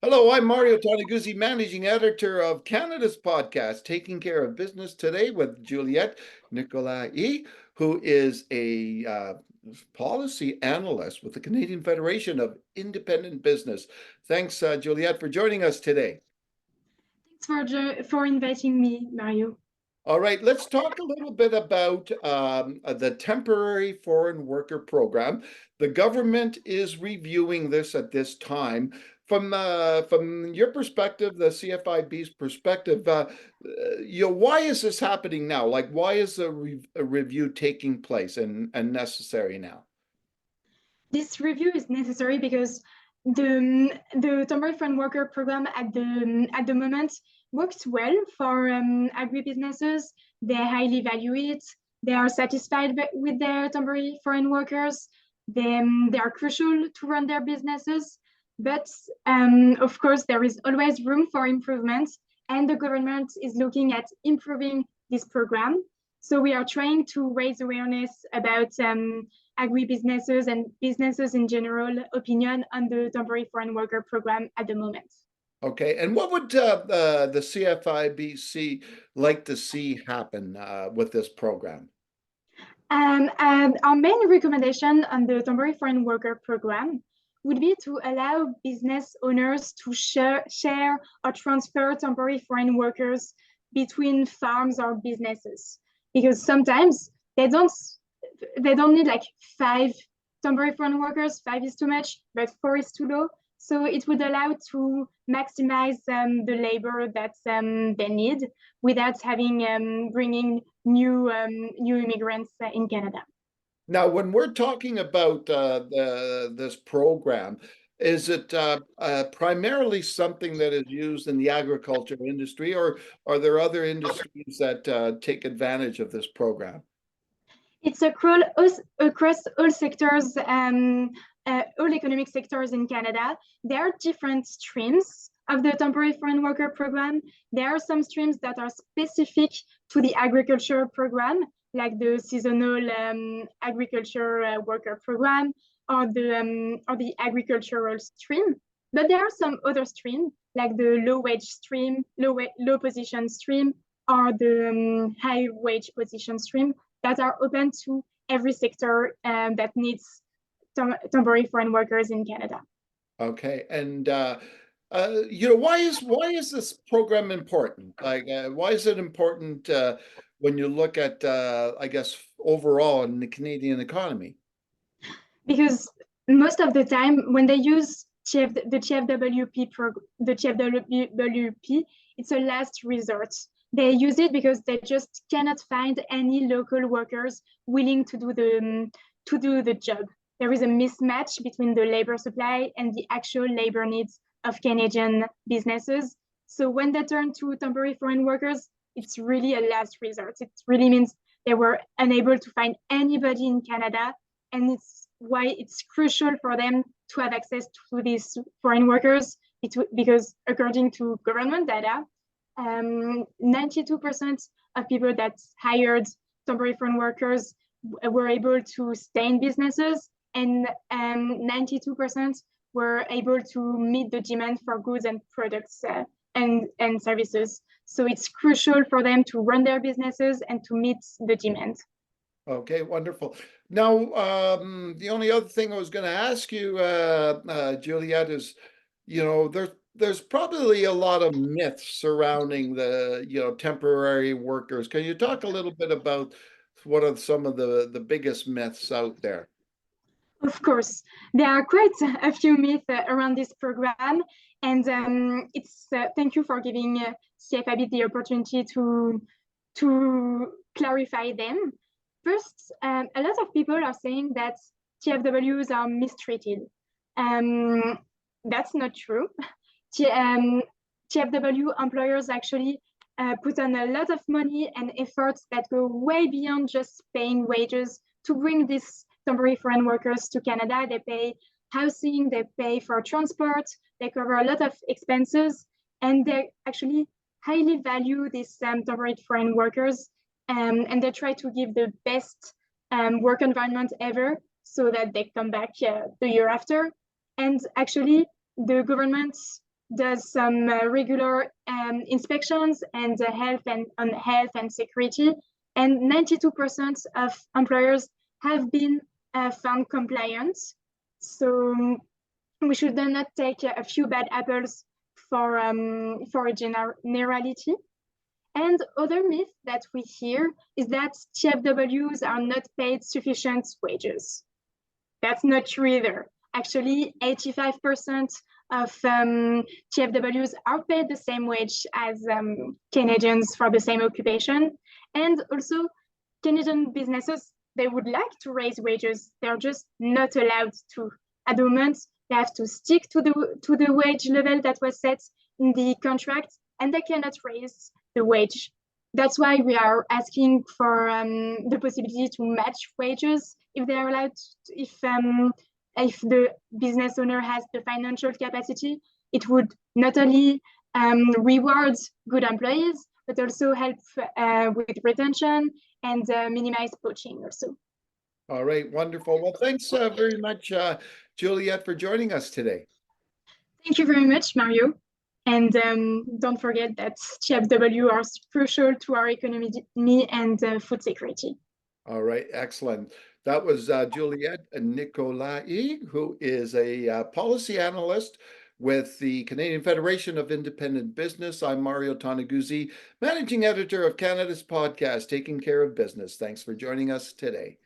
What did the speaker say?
Hello, I'm Mario Toneguzzi, managing editor of Canada's podcast, Taking Care of Business Today with Juliette Nicolaÿ, who is a policy analyst with the Canadian Federation of Independent Business. Thanks, Juliette, for joining us today. Thanks for inviting me, Mario. All right, let's talk a little bit about the temporary foreign worker program. The government is reviewing this at this time. From your perspective, the CFIB's perspective, why is this happening now? Like, why is a review taking place and necessary now? This review is necessary because the temporary foreign worker program at the moment works well for agribusinesses. They highly value it. They are satisfied with their temporary foreign workers. They are crucial to run their businesses. But of course, there is always room for improvement, and the government is looking at improving this program. So we are trying to raise awareness about agribusinesses and businesses in general opinion on the temporary foreign worker program at the moment. Okay, and what would the CFIBC like to see happen with this program? Our main recommendation on the temporary foreign worker program would be to allow business owners to share or transfer temporary foreign workers between farms or businesses, because sometimes they don't need like five temporary foreign workers. Five is too much, but four is too low. So it would allow to maximize the labor that they need without having bringing new immigrants in Canada. Now, when we're talking about this program, is it primarily something that is used in the agriculture industry, or are there other industries that take advantage of this program? It's across all sectors, all economic sectors in Canada. There are different streams of the temporary foreign worker program. There are some streams that are specific to the agriculture program, like the seasonal agriculture worker program or the agricultural stream. But there are some other streams, like the low wage stream, low position stream, or the high wage position stream, that are open to every sector that needs temporary foreign workers in Canada. Okay, and why is this program important? Like, why is it important when you look at, I guess, overall in the Canadian economy? Because most of the time, when they use the TFWP, it's a last resort. They use it because they just cannot find any local workers willing to do the job. There is a mismatch between the labor supply and the actual labor needs of Canadian businesses. So when they turn to temporary foreign workers, it's really a last resort. It really means they were unable to find anybody in Canada, and it's why it's crucial for them to have access to these foreign workers, because according to government data, 92% of people that hired temporary foreign workers were able to stay in businesses, and 92% were able to meet the demand for goods and products and services. So it's crucial for them to run their businesses and to meet the demand. Okay, wonderful. Now, the only other thing I was going to ask you, Juliette, is, there's probably a lot of myths surrounding the, temporary workers. Can you talk a little bit about what are some of the biggest myths out there? Of course, there are quite a few myths around this program, and it's thank you for giving CFIB the opportunity to clarify them. First, a lot of people are saying that TFWs are mistreated. That's not true. TFW employers actually put on a lot of money and efforts that go way beyond just paying wages to bring these temporary foreign workers to Canada. They pay housing, they pay for transport, they cover a lot of expenses, and they actually highly value these temporary foreign workers, and they try to give the best work environment ever so that they come back the year after. And actually, the government does some regular inspections and on health and security, and 92% of employers have been found compliant. So we should not take a few bad apples for a generality. And other myth that we hear is that TFWs are not paid sufficient wages. That's not true either. Actually, 85% of TFWs are paid the same wage as Canadians for the same occupation. And also, Canadian businesses, they would like to raise wages. They're just not allowed to. At the moment, they have to stick to the wage level that was set in the contract, and they cannot raise the wage. That's why we are asking for the possibility to match wages if they are allowed, if the business owner has the financial capacity. It would not only reward good employees, but also help with retention and minimize poaching also. All right, wonderful. Well, thanks very much, Juliette, for joining us today. Thank you very much, Mario. And don't forget that TFW are crucial to our economy and food security. All right, excellent. That was Juliette Nicolaÿ, who is a policy analyst with the Canadian Federation of Independent Business. I'm Mario Toneguzzi, managing editor of Canada's podcast, Taking Care of Business. Thanks for joining us today.